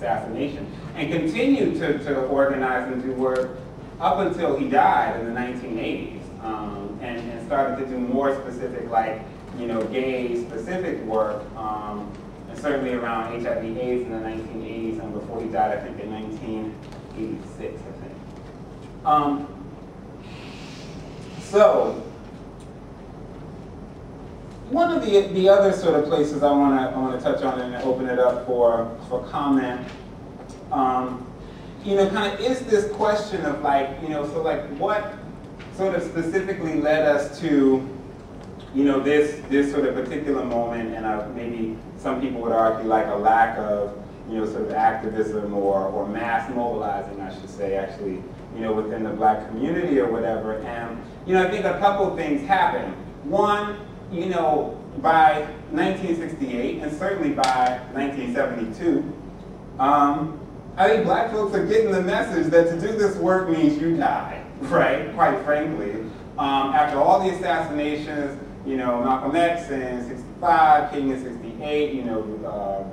assassination, and continued to organize and do work up until he died in the 1980s, and started to do more specific, like, gay-specific work, and certainly around HIV/AIDS in the 1980s, and before he died, I think in 1986, I think. So, one of the other sort of places I want to touch on and open it up for comment, kind of is this question of like, so like what sort of specifically led us to, this sort of particular moment, and maybe some people would argue like a lack of, sort of activism or mass mobilizing, I should say, actually, within the Black community or whatever. And, I think a couple of things happened. One, by 1968, and certainly by 1972, I think Black folks are getting the message that to do this work means you die, right? Quite frankly. After all the assassinations, Malcolm X in 65, King in 68,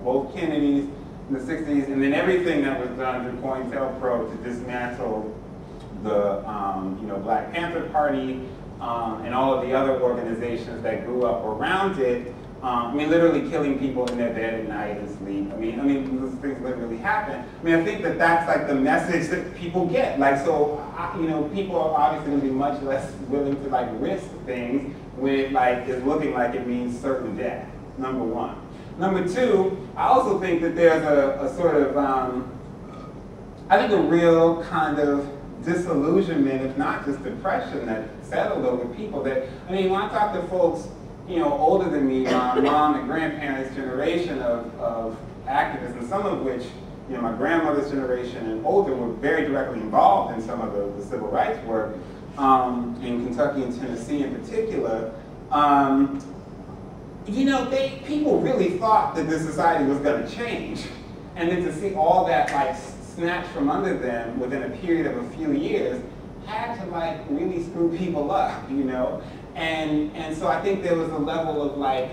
both Kennedys in the 60s, and then everything that was done through COINTELPRO to dismantle the Black Panther Party, and all of the other organizations that grew up around it. Literally killing people in their bed at night and sleep. Those things literally happen. I think that that's like the message that people get. Like, so, people are obviously going to be much less willing to like risk things when like it's looking like it means certain death. Number one. Number two, I also think that there's a sort of, I think a real kind of disillusionment, if not just depression, that settled over people. That, when I talk to folks, older than me, my mom and grandparents' generation of activists, and some of which, my grandmother's generation and older, were very directly involved in some of the civil rights work in Kentucky and Tennessee in particular. People really thought that this society was going to change, and then to see all that like snatched from under them within a period of a few years had to like really screw people up, And so I think there was a level of like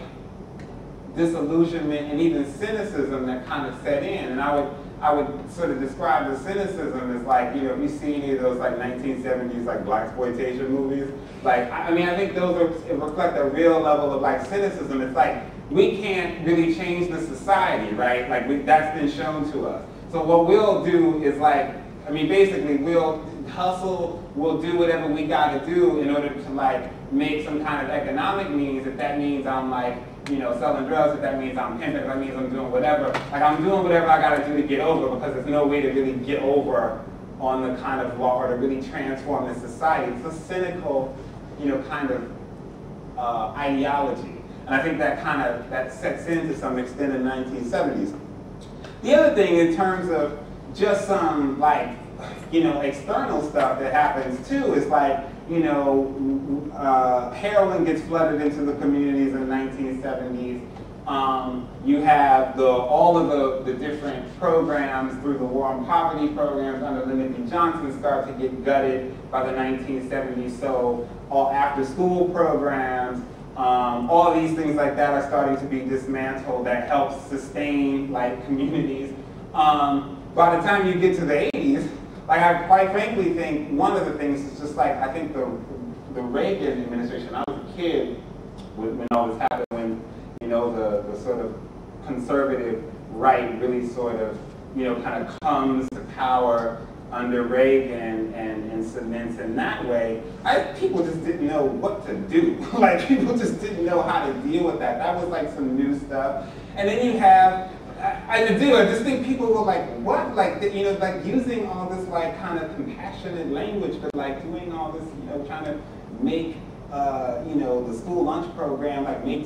disillusionment and even cynicism that kind of set in. And I would sort of describe the cynicism as like, if you see any of those like 1970s like blaxploitation movies, like, I think those reflect a real level of like cynicism. It's like, we can't really change the society, right? Like that's been shown to us. So what we'll do is like, basically we'll hustle, we'll do whatever we gotta do in order to like make some kind of economic means. If that means I'm like, selling drugs, if that means I'm pimping, if that means I'm doing whatever. Like I'm doing whatever I gotta do to get over, because there's no way to really get over on the kind of law or to really transform this society. It's a cynical, kind of ideology. And I think that sets in to some extent in the 1970s. The other thing in terms of just some like, external stuff that happens too is like, heroin gets flooded into the communities in the 1970s. You have all of the different programs through the War on Poverty programs under Lyndon B. Johnson start to get gutted by the 1970s. So all after school programs, all of these things like that are starting to be dismantled that helps sustain like communities. By the time you get to the 80s, like I quite frankly think one of the things is just like, I think the Reagan administration, I was a kid when all this happened, when, the sort of conservative right really sort of, kind of comes to power under Reagan and cements in that way. People just didn't know what to do. Like people just didn't know how to deal with that. That was like some new stuff. And then you have, I just think people were like, what? Like, like using all this like kind of compassionate language, but like doing all this, trying to make, the school lunch program, like make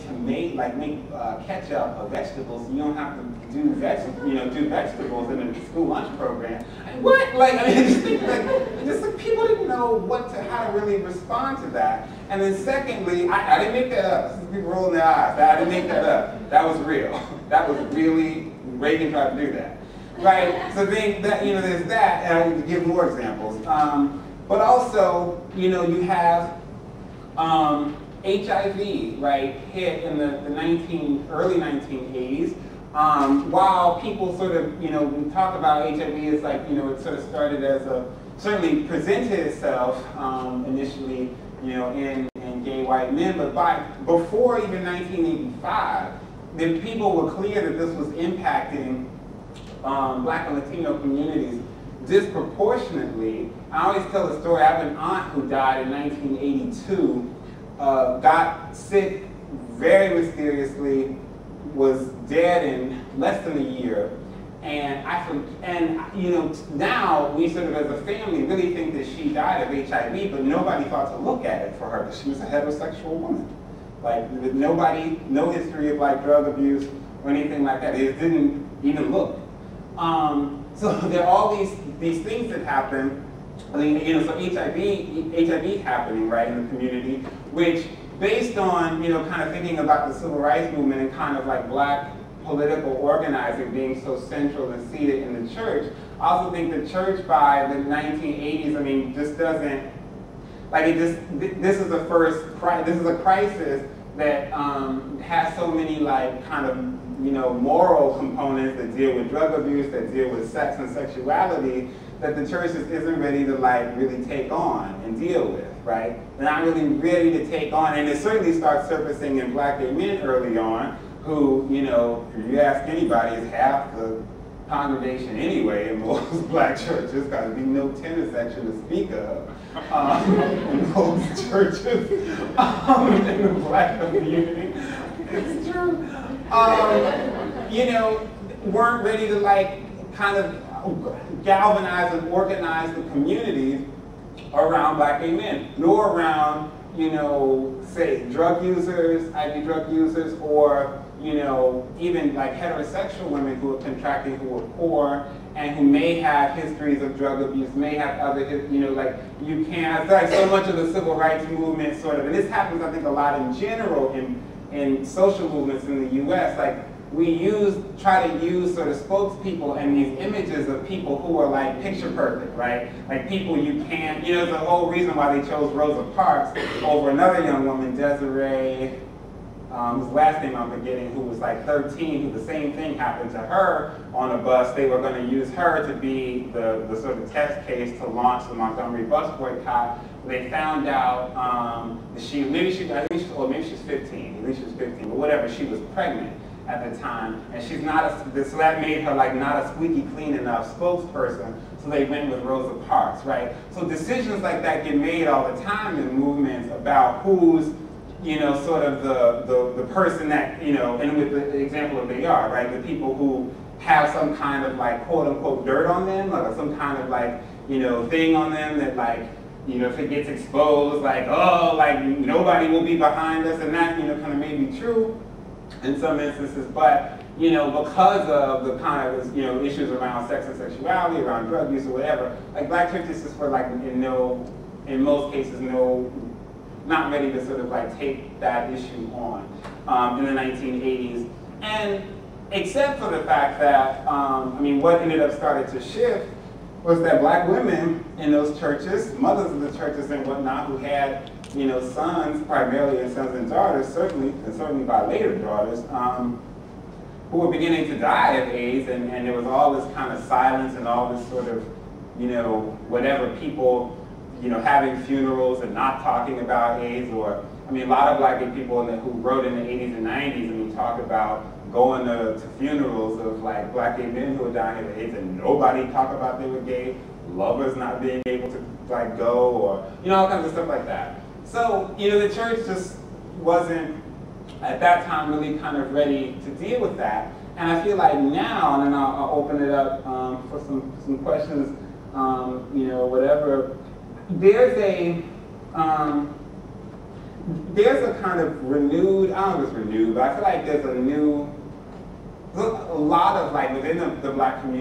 ketchup of vegetables. You don't have to do vegetables in a school lunch program. What? Like, I just think like people didn't know how to really respond to that. And then secondly, I didn't make that up. This is people rolling their eyes. I didn't make that up. That was real. That was really, Reagan tried to do that. Right? So then that, there's that, and I will give more examples. But also, you have HIV, right, hit in the early 1980s. while people sort of, you know, we talk about HIV, it's like, you know, it sort of started as certainly presented itself initially, you know, in gay white men, but before even 1985, the people were clear that this was impacting Black and Latino communities disproportionately. I always tell the story. I have an aunt who died in 1982, got sick very mysteriously, was dead in less than a year, and you know, now we sort of as a family really think that she died of HIV, but nobody thought to look at it for her because she was a heterosexual woman. Like nobody, no history of like drug abuse or anything like that. It didn't even look. So there are all these things that happen. I mean, you know, so HIV happening right in the community, which based on, you know, kind of thinking about the civil rights movement and kind of like Black political organizing being so central and seated in the church, I also think the church by the 1980s, I mean, just doesn't, like this is the first, this is a crisis that has so many like kind of, you know, moral components that deal with drug abuse, that deal with sex and sexuality, that the church just isn't ready to like really take on and deal with, right? They're not really ready to take on, and it certainly starts surfacing in Black gay men early on, who, you know, if you ask anybody, is half the congregation anyway in most Black churches, because there'd be no tennis section to speak of in most churches in the Black community. It's true. You know, weren't ready to like kind of galvanize and organize the communities around Black gay men, nor around, you know, say drug users, IV drug users, or, you know, even like heterosexual women who are contracting, who are poor, and who may have histories of drug abuse, may have other, you know, like you can't, it's like so much of the civil rights movement sort of, and this happens I think a lot in general in social movements in the US, like we try to use sort of spokespeople and these images of people who are like picture perfect, right? Like people you can't, you know, there's a whole reason why they chose Rosa Parks over another young woman, Desiree, whose last name I'm forgetting, who was like 13, who the same thing happened to her on a bus. They were going to use her to be the sort of test case to launch the Montgomery bus boycott. They found out that maybe she's 15, at least she was 15, but whatever, she was pregnant at the time, and she's not so that made her like not a squeaky clean enough spokesperson, so they went with Rosa Parks, right? So decisions like that get made all the time in movements about who's, you know, sort of the person that, you know, and with the example of they are, right, the people who have some kind of like quote unquote dirt on them, like some kind of like, you know, thing on them that like, you know, if it gets exposed, like, oh, like nobody will be behind us, and that, you know, kind of may be true in some instances, but, you know, because of the kind of, you know, issues around sex and sexuality, around drug use or whatever, like Black churches just were like in most cases, not ready to sort of like take that issue on in the 1980s. And except for the fact that, I mean, what ended up started to shift was that Black women in those churches, mothers of the churches and whatnot, who had, you know, sons, primarily and sons and daughters, certainly by later daughters, who were beginning to die of AIDS, and there was all this kind of silence and all this sort of, you know, whatever, people, you know, having funerals and not talking about AIDS, or, I mean, a lot of Black gay people who wrote in the 80s and 90s, I mean, talk about going to funerals of like Black gay men who were dying of AIDS, and nobody talked about they were gay, lovers not being able to like go, or, you know, all kinds of stuff like that. So, you know, the church just wasn't, at that time, really kind of ready to deal with that. And I feel like now, and then I'll open it up for some questions, you know, whatever. There's a kind of renewed, I don't know if it's renewed, but I feel like there's a lot of, like, within the Black community,